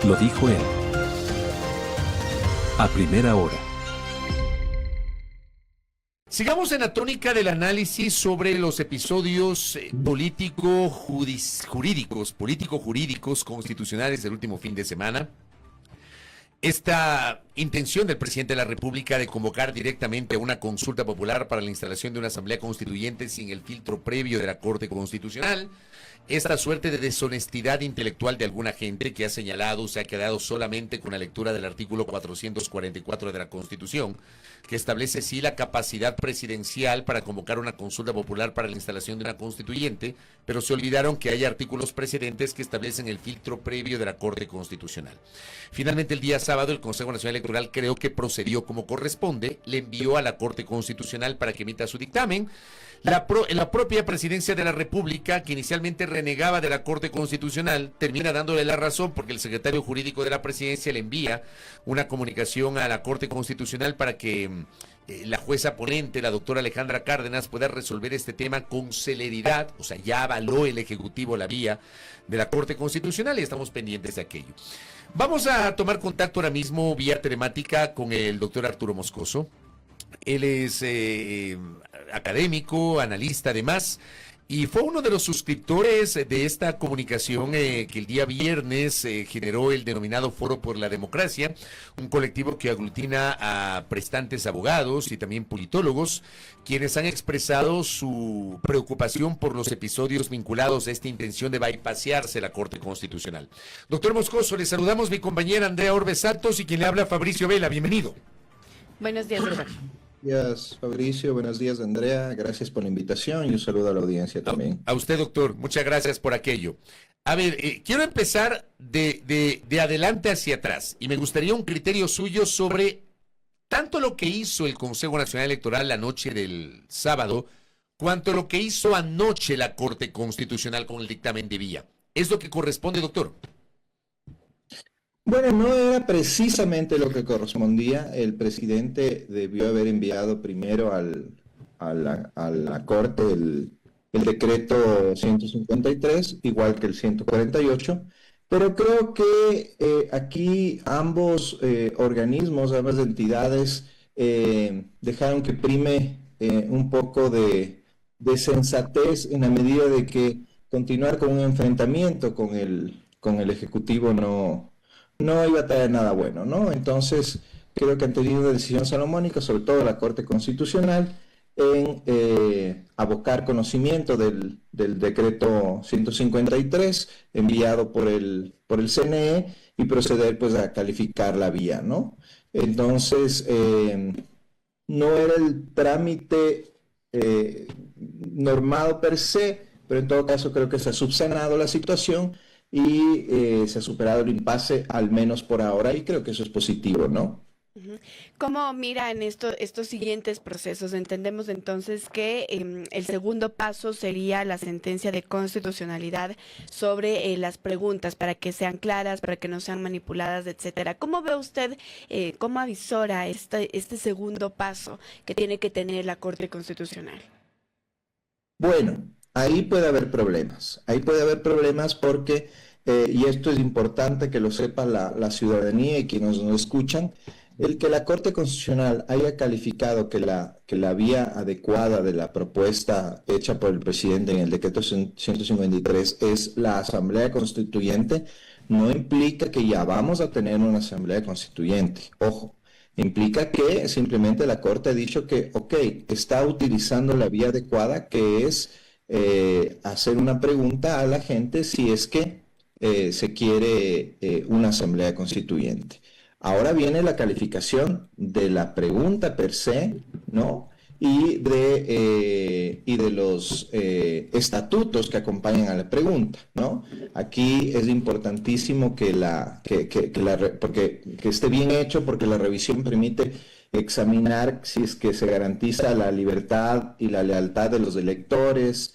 Lo dijo él. A primera hora. Sigamos en la tónica del análisis sobre los episodios político-jurídicos constitucionales del último fin de semana. Esta intención del presidente de la República de convocar directamente a una consulta popular para la instalación de una asamblea constituyente sin el filtro previo de la Corte Constitucional. Esta suerte de deshonestidad intelectual de alguna gente que ha señalado se ha quedado solamente con la lectura del artículo 444 de la Constitución, que establece sí la capacidad presidencial para convocar una consulta popular para la instalación de una constituyente, pero se olvidaron que hay artículos precedentes que establecen el filtro previo de la Corte Constitucional. Finalmente, el día sábado, el Consejo Nacional Electoral creo que procedió como corresponde, le envió a la Corte Constitucional para que emita su dictamen. La propia Presidencia de la República, que inicialmente renegaba de la Corte Constitucional, termina dándole la razón porque el secretario jurídico de la Presidencia le envía una comunicación a la Corte Constitucional para que la jueza ponente, la doctora Alejandra Cárdenas, pueda resolver este tema con celeridad. O sea, ya avaló el Ejecutivo la vía de la Corte Constitucional y estamos pendientes de aquello. Vamos a tomar contacto ahora mismo vía telemática con el doctor Arturo Moscoso. Él es académico, analista además, y fue uno de los suscriptores de esta comunicación que el día viernes generó el denominado Foro por la Democracia, un colectivo que aglutina a prestantes abogados y también politólogos, quienes han expresado su preocupación por los episodios vinculados a esta intención de bypasearse la Corte Constitucional. Doctor Moscoso, le saludamos mi compañera Andrea Orbes Santos y quien le habla Fabricio Vela. Bienvenido. Buenos días, doctor. Buenos días, Fabricio. Buenos días, Andrea. Gracias por la invitación y un saludo a la audiencia también. A usted, doctor. Muchas gracias por aquello. A ver, quiero empezar de adelante hacia atrás y me gustaría un criterio suyo sobre tanto lo que hizo el Consejo Nacional Electoral la noche del sábado, cuanto lo que hizo anoche la Corte Constitucional con el dictamen de vía. ¿Es lo que corresponde, doctor? Bueno, no era precisamente lo que correspondía. El presidente debió haber enviado primero a la Corte el decreto 153, igual que el 148, pero creo que aquí ambos organismos, ambas entidades dejaron que prime un poco de sensatez en la medida de que continuar con un enfrentamiento con el Ejecutivo no iba a traer nada bueno, ¿no? Entonces, creo que han tenido una decisión salomónica, sobre todo la Corte Constitucional, en abocar conocimiento del decreto 153 enviado por el CNE y proceder pues a calificar la vía, ¿no? Entonces, no era el trámite normado per se, pero en todo caso creo que se ha subsanado la situación y se ha superado el impasse, al menos por ahora, y creo que eso es positivo, ¿no? ¿Cómo mira en estos siguientes procesos? Entendemos entonces que el segundo paso sería la sentencia de constitucionalidad sobre las preguntas para que sean claras, para que no sean manipuladas, etcétera. ¿Cómo ve usted, cómo avisora este segundo paso que tiene que tener la Corte Constitucional? Bueno, ahí puede haber problemas. Ahí puede haber problemas porque, y esto es importante que lo sepa la ciudadanía y quienes nos escuchan, el que la Corte Constitucional haya calificado que la vía adecuada de la propuesta hecha por el presidente en el decreto 153 es la Asamblea Constituyente, no implica que ya vamos a tener una Asamblea Constituyente. Ojo. Implica que simplemente la Corte ha dicho que, ok, está utilizando la vía adecuada, que es hacer una pregunta a la gente si es que se quiere una asamblea constituyente. Ahora viene la calificación de la pregunta per se, ¿no? Y de los estatutos que acompañan a la pregunta, ¿no? Aquí es importantísimo que esté bien hecho, porque la revisión permite examinar si es que se garantiza la libertad y la lealtad de los electores,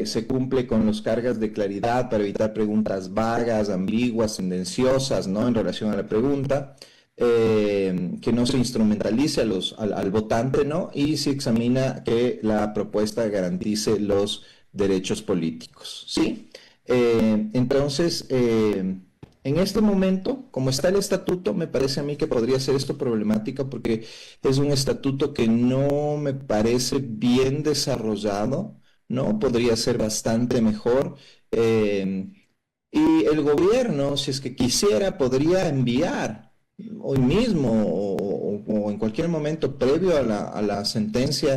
se cumple con los cargas de claridad para evitar preguntas vagas, ambiguas, tendenciosas, ¿no? En relación a la pregunta. Que no se instrumentalice al votante, ¿no? Y se examina que la propuesta garantice los derechos políticos, ¿sí? Entonces, en En este momento, como está el estatuto, me parece a mí que podría ser esto problemática porque es un estatuto que no me parece bien desarrollado, ¿no? Podría ser bastante mejor. eh, y el gobierno, si es que quisiera, podría enviar hoy mismo o en cualquier momento previo a la sentencia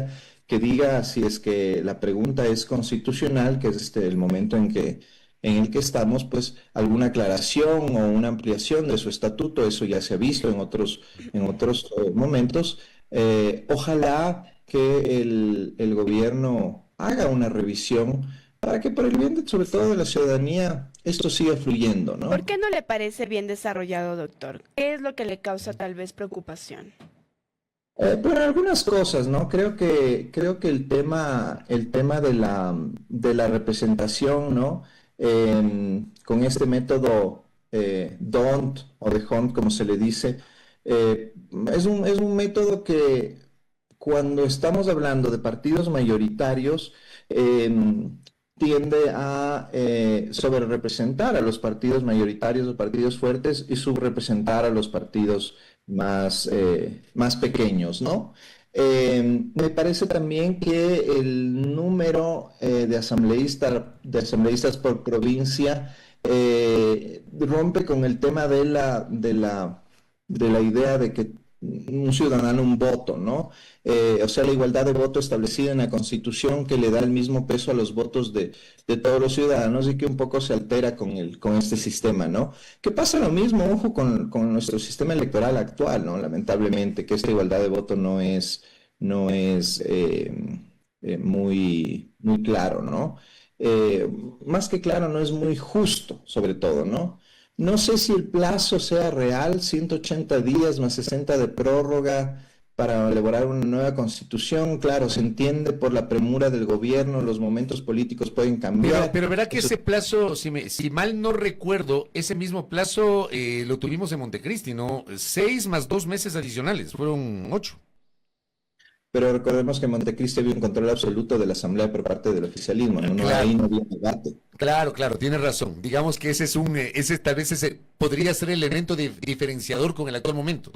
que diga si es que la pregunta es constitucional, que es el momento en el que estamos, pues alguna aclaración o una ampliación de su estatuto, eso ya se ha visto en otros momentos. Ojalá que el gobierno haga una revisión para que por el bien, sobre todo de la ciudadanía, esto siga fluyendo, ¿Por ¿no? qué no le parece bien desarrollado, doctor? ¿Qué es lo que le causa tal vez preocupación? Por algunas cosas, ¿no? Creo que el tema de la representación, ¿no? Con este método DONT o de Hunt, como se le dice, eh, es un método que cuando estamos hablando de partidos mayoritarios, tiende a sobrerepresentar a los partidos mayoritarios o partidos fuertes y subrepresentar a los partidos más pequeños, ¿no? Me parece también que el número de asambleístas por provincia rompe con el tema de la idea de que un ciudadano un voto, ¿no? O sea, la igualdad de voto establecida en la Constitución que le da el mismo peso a los votos de todos los ciudadanos y que un poco se altera con este sistema, ¿no? Que pasa lo mismo, ojo, con nuestro sistema electoral actual, ¿no? Lamentablemente, que esta igualdad de voto no es muy claro, ¿no? Eh, Más que claro, no es muy justo, sobre todo, ¿no? No sé si el plazo sea real, 180 días más 60 de prórroga para elaborar una nueva constitución. Claro, se entiende por la premura del gobierno, los momentos políticos pueden cambiar. Pero verá que Eso ese plazo, si mal no recuerdo, ese mismo plazo lo tuvimos en Montecristi, ¿no? 6 más 2 meses adicionales, fueron 8. Pero recordemos que en Montecristi había un control absoluto de la Asamblea por parte del oficialismo, ¿no? Ahí Claro, no había debate. claro, tiene razón. Digamos que ese es ese tal vez ese podría ser el elemento diferenciador con el actual momento.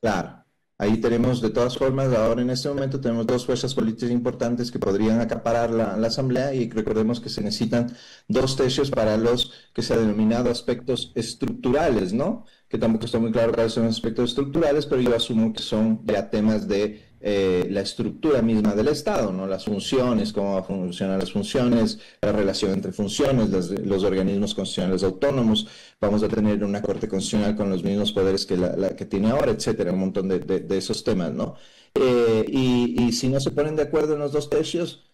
Claro, ahí tenemos de todas formas, ahora en este momento tenemos dos fuerzas políticas importantes que podrían acaparar la Asamblea y recordemos que se necesitan 2 tercios para los que se ha denominado aspectos estructurales, ¿no? Que tampoco está muy claro cuáles son los aspectos estructurales, pero yo asumo que son ya temas de la estructura misma del Estado, ¿no? Las funciones, cómo van a funcionar las funciones, la relación entre funciones, los organismos constitucionales autónomos, vamos a tener una Corte Constitucional con los mismos poderes que la que tiene ahora, etcétera, un montón de esos temas, ¿no? Y si no se ponen de acuerdo en los 2 tercios,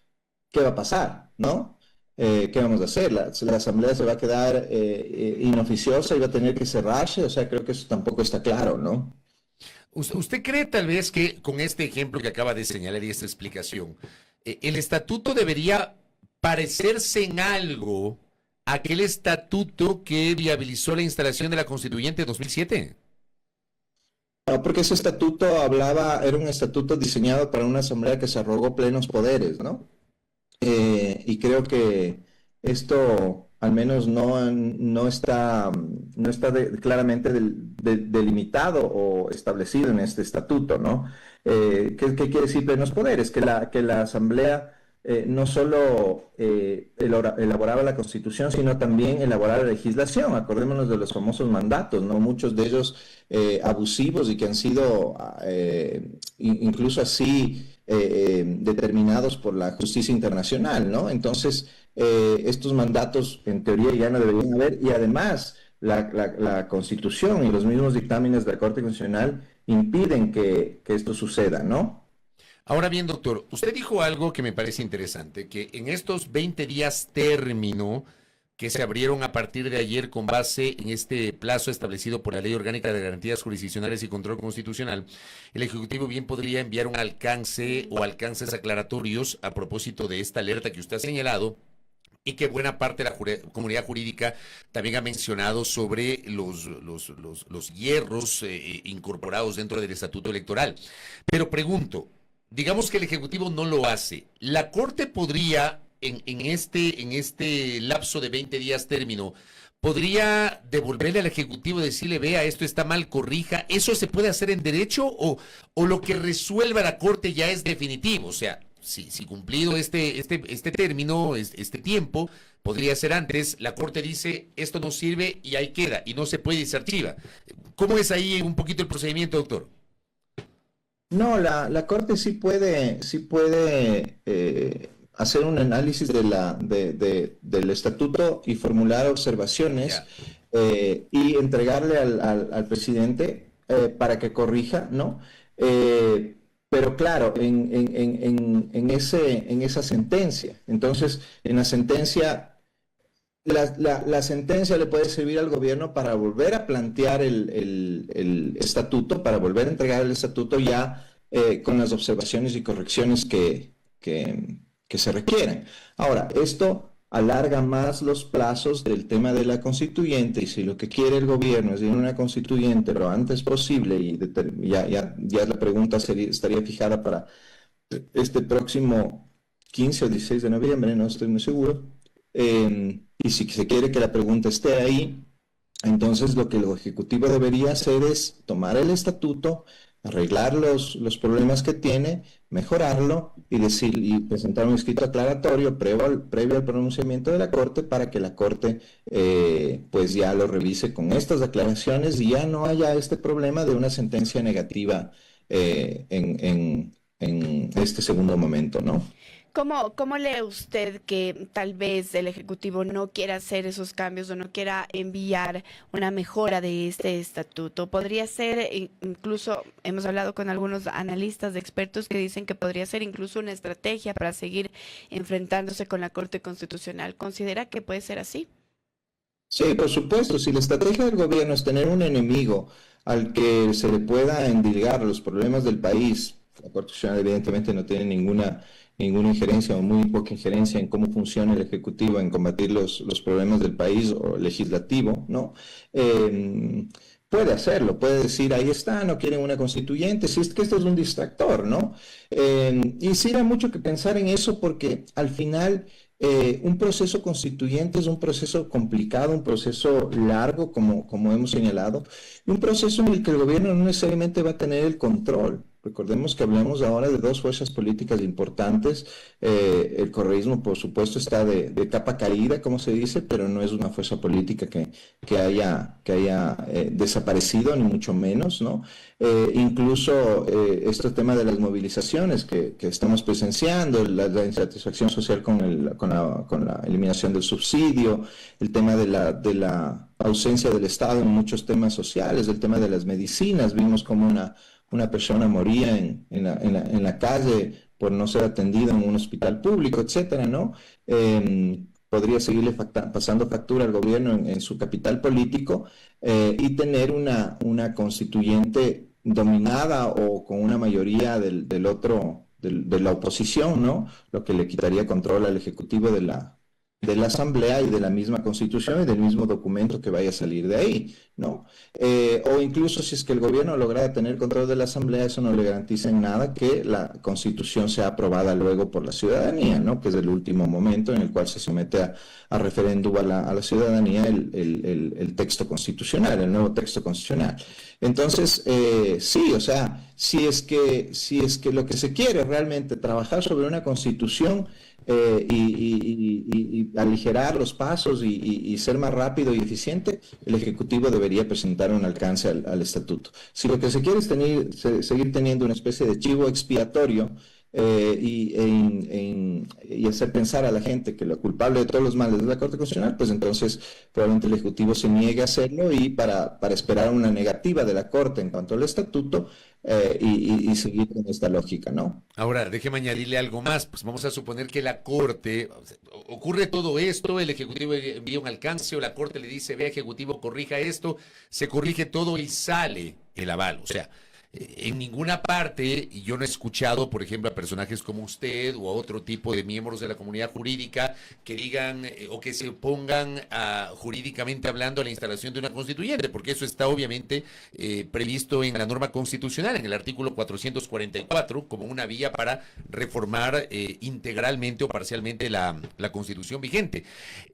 ¿qué va a pasar, no? ¿Qué vamos a hacer? La Asamblea se va a quedar inoficiosa y va a tener que cerrarse, o sea, creo que eso tampoco está claro, ¿no? ¿Usted cree tal vez que con este ejemplo que acaba de señalar y esta explicación, el estatuto debería parecerse en algo a aquel estatuto que viabilizó la instalación de la Constituyente de 2007? No, porque ese estatuto era un estatuto diseñado para una asamblea que se arrogó plenos poderes, ¿no? Y creo que esto al menos no está claramente delimitado o establecido en este estatuto, ¿no? ¿Qué quiere decir plenos poderes? Que la asamblea no solo elaboraba la Constitución, sino también elaboraba la legislación. Acordémonos de los famosos mandatos, ¿no? Muchos de ellos abusivos y que han sido incluso así determinados por la justicia internacional, ¿no? Entonces, estos mandatos en teoría ya no deberían haber y además la Constitución y los mismos dictámenes de la Corte Constitucional impiden que esto suceda, ¿no? Ahora bien, doctor, usted dijo algo que me parece interesante, que en estos 20 días término que se abrieron a partir de ayer con base en este plazo establecido por la Ley Orgánica de Garantías Jurisdiccionales y Control Constitucional, el Ejecutivo bien podría enviar un alcance o alcances aclaratorios a propósito de esta alerta que usted ha señalado y que buena parte de la comunidad jurídica también ha mencionado sobre los hierros incorporados dentro del Estatuto Electoral. Pero pregunto, digamos que el Ejecutivo no lo hace, ¿la Corte podría en este lapso de 20 días término, ¿podría devolverle al Ejecutivo, decirle, vea, esto está mal, corrija? ¿Eso se puede hacer en derecho o lo que resuelva la Corte ya es definitivo? O sea, si cumplido este término, este tiempo, podría ser antes, la Corte dice, esto no sirve y ahí queda, y no se puede y se archiva. ¿Cómo es ahí un poquito el procedimiento, doctor? No, la Corte sí puede hacer un análisis del estatuto y formular observaciones Ya. y entregarle al presidente para que corrija, ¿no? Pero claro, en esa sentencia. Entonces, en la sentencia, la sentencia le puede servir al gobierno para volver a plantear el estatuto, para volver a entregar el estatuto ya con las observaciones y correcciones que se requieren. Ahora, esto alarga más los plazos del tema de la constituyente, y si lo que quiere el gobierno es ir a una constituyente lo antes posible, y ya la pregunta estaría fijada para este próximo 15 o 16 de noviembre, no estoy muy seguro. Y si se quiere que la pregunta esté ahí, entonces lo que el Ejecutivo debería hacer es tomar el estatuto, arreglar los problemas que tiene, mejorarlo y presentar un escrito aclaratorio previo al pronunciamiento de la Corte, para que la Corte pues ya lo revise con estas aclaraciones y ya no haya este problema de una sentencia negativa en este segundo momento, ¿no? ¿Cómo lee usted que tal vez el Ejecutivo no quiera hacer esos cambios o no quiera enviar una mejora de este estatuto? Podría ser, incluso hemos hablado con algunos analistas, de expertos que dicen que podría ser incluso una estrategia para seguir enfrentándose con la Corte Constitucional. ¿Considera que puede ser así? Sí, por supuesto, si la estrategia del gobierno es tener un enemigo al que se le pueda endilgar los problemas del país, la Corte Constitucional evidentemente no tiene ninguna injerencia o muy poca injerencia en cómo funciona el Ejecutivo en combatir los problemas del país o legislativo, ¿no? Puede hacerlo, puede decir, ahí está, no quieren una constituyente, si es que esto es un distractor, ¿no? Y sí da mucho que pensar en eso, porque al final un proceso constituyente es un proceso complicado, un proceso largo, como hemos señalado, y un proceso en el que el gobierno no necesariamente va a tener el control. Recordemos que hablamos ahora de dos fuerzas políticas importantes. El correísmo, por supuesto, está de capa caída, como se dice, pero no es una fuerza política que haya desaparecido, ni mucho menos, ¿no? Incluso este tema de las movilizaciones que estamos presenciando, la insatisfacción social con la eliminación del subsidio, el tema de la ausencia del Estado en muchos temas sociales, el tema de las medicinas. Vimos como una persona moría en la calle por no ser atendida en un hospital público, etcétera, ¿no? Podría seguirle pasando factura al gobierno en su capital político y tener una constituyente dominada o con una mayoría de la oposición, ¿no? Lo que le quitaría control al Ejecutivo de la Asamblea y de la misma Constitución y del mismo documento que vaya a salir de ahí, ¿no? O incluso si es que el gobierno logra tener control de la Asamblea, eso no le garantiza en nada que la Constitución sea aprobada luego por la ciudadanía, ¿no? Que es el último momento en el cual se somete a referéndum a la ciudadanía el texto constitucional, el nuevo texto constitucional. Entonces, sí, o sea, si es que lo que se quiere realmente trabajar sobre una Constitución y aligerar los pasos y ser más rápido y eficiente, el Ejecutivo debería presentar un alcance al estatuto. Si lo que se quiere es seguir teniendo una especie de chivo expiatorio y hacer pensar a la gente que lo culpable de todos los males es la Corte Constitucional, pues entonces probablemente el Ejecutivo se niegue a hacerlo, y para esperar una negativa de la Corte en cuanto al estatuto y seguir con esta lógica, ¿no? Ahora, déjeme añadirle algo más. Pues vamos a suponer que la Corte, o sea, ocurre todo esto, el Ejecutivo envía un alcance o la Corte le dice, vea, Ejecutivo, corrija esto, se corrige todo y sale el aval. O sea, En ninguna parte, y yo no he escuchado, por ejemplo, a personajes como usted o a otro tipo de miembros de la comunidad jurídica que digan o que se opongan jurídicamente hablando a la instalación de una constituyente, porque eso está obviamente previsto en la norma constitucional, en el artículo 444, como una vía para reformar integralmente o parcialmente la constitución vigente.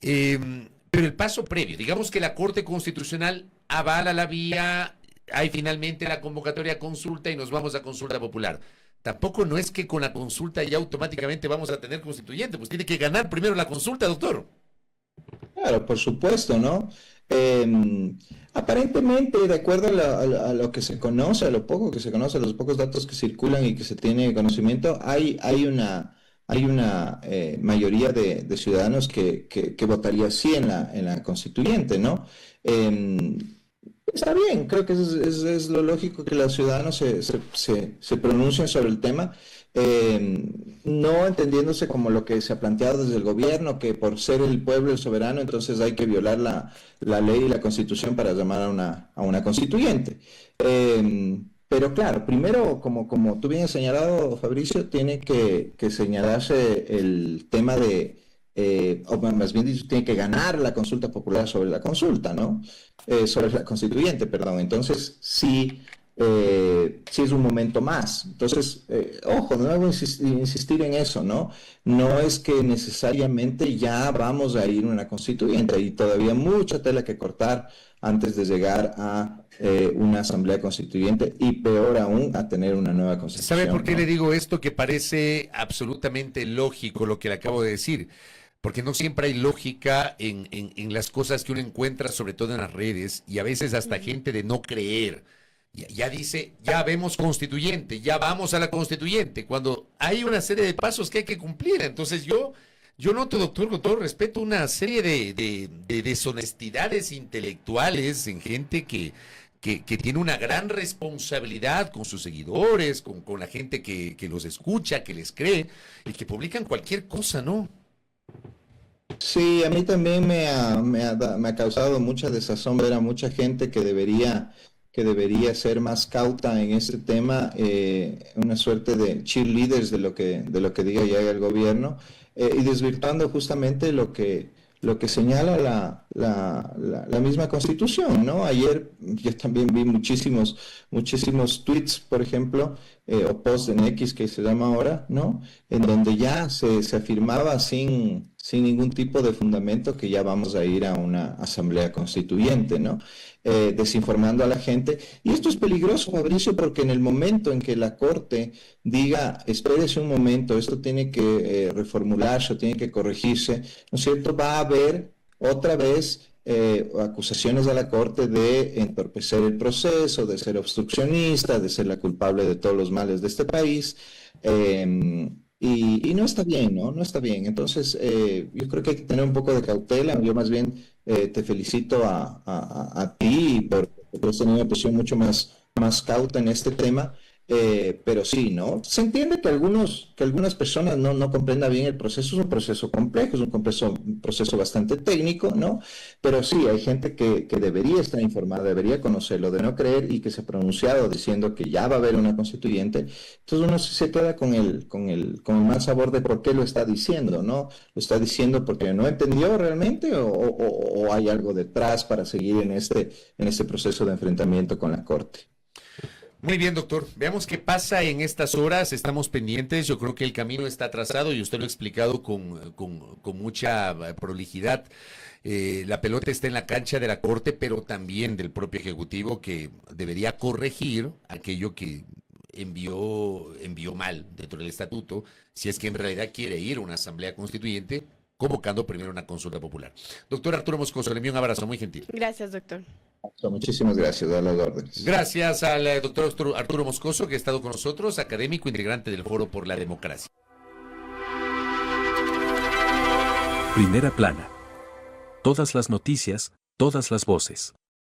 Pero el paso previo, digamos que la Corte Constitucional avala la vía, hay finalmente la convocatoria a consulta y nos vamos a consulta popular. Tampoco no es que con la consulta ya automáticamente vamos a tener constituyente, pues tiene que ganar primero la consulta, doctor. Claro, por supuesto, ¿no? Aparentemente, de acuerdo a lo que se conoce, a lo poco que se conoce, a los pocos datos que circulan y que se tiene conocimiento, hay una mayoría de ciudadanos que votaría sí en la constituyente, ¿no? Está bien, creo que es lo lógico que los ciudadanos se pronuncien sobre el tema, no entendiéndose como lo que se ha planteado desde el gobierno, que por ser el pueblo el soberano, entonces hay que violar la ley y la constitución para llamar a una constituyente. Pero claro, primero, como tú bien has señalado, Fabricio, tiene que señalarse el tema o más bien dicho, tiene que ganar la consulta popular sobre la consulta, ¿no? Sobre la constituyente, perdón. Entonces, sí es un momento más. Entonces, ojo, de nuevo insistir en eso, ¿no? No es que necesariamente ya vamos a ir a una constituyente, hay todavía mucha tela que cortar antes de llegar a una asamblea constituyente y peor aún a tener una nueva constitución. ¿Sabe por qué ¿no? le digo esto? Que parece absolutamente lógico lo que le acabo de decir. Porque no siempre hay lógica en las cosas que uno encuentra, sobre todo en las redes, y a veces hasta gente de no creer. Ya dice, ya vemos constituyente, ya vamos a la constituyente, cuando hay una serie de pasos que hay que cumplir. Entonces yo noto, doctor, con todo respeto, una serie de deshonestidades intelectuales en gente que tiene una gran responsabilidad con sus seguidores, con la gente que los escucha, que les cree, y que publican cualquier cosa, ¿no? Sí, a mí también me ha causado mucha desazón ver a mucha gente que debería ser más cauta en este tema, una suerte de cheerleaders de lo que diga ya el gobierno, y desvirtuando justamente lo que señala la misma Constitución, ¿no? Ayer yo también vi muchísimos tweets, por ejemplo, o posts en X que se llama ahora, ¿no? En donde ya se afirmaba sin ningún tipo de fundamento que ya vamos a ir a una asamblea constituyente, ¿no? Desinformando a la gente. Y esto es peligroso, Fabricio, porque en el momento en que la Corte diga, espérese un momento, esto tiene que reformularse o tiene que corregirse, ¿no es cierto? Va a haber otra vez acusaciones a la Corte de entorpecer el proceso, de ser obstruccionista, de ser la culpable de todos los males de este país. Y no está bien, ¿no? No está bien. Entonces, yo creo que hay que tener un poco de cautela. Yo más bien te felicito a ti por tener una posición mucho más cauta en este tema. Pero sí, ¿no? Se entiende que algunas personas no comprendan bien el proceso. Es un proceso complejo, es un proceso bastante técnico, ¿no? Pero sí, hay gente que debería estar informada, debería conocerlo, de no creer y que se ha pronunciado diciendo que ya va a haber una constituyente. Entonces uno se queda con el mal sabor de por qué lo está diciendo, ¿no? Lo está diciendo porque no entendió realmente o hay algo detrás para seguir en este proceso de enfrentamiento con la Corte. Muy bien, doctor. Veamos qué pasa en estas horas. Estamos pendientes. Yo creo que el camino está trazado y usted lo ha explicado con mucha prolijidad. La pelota está en la cancha de la Corte, pero también del propio Ejecutivo, que debería corregir aquello que envió mal dentro del estatuto, si es que en realidad quiere ir a una asamblea constituyente, convocando primero una consulta popular. Doctor Arturo Moscoso, le envío un abrazo muy gentil. Gracias, doctor. Muchísimas gracias, a las órdenes. Gracias al doctor Arturo Moscoso, que ha estado con nosotros, académico integrante del Foro por la Democracia. Primera plana. Todas las noticias, todas las voces.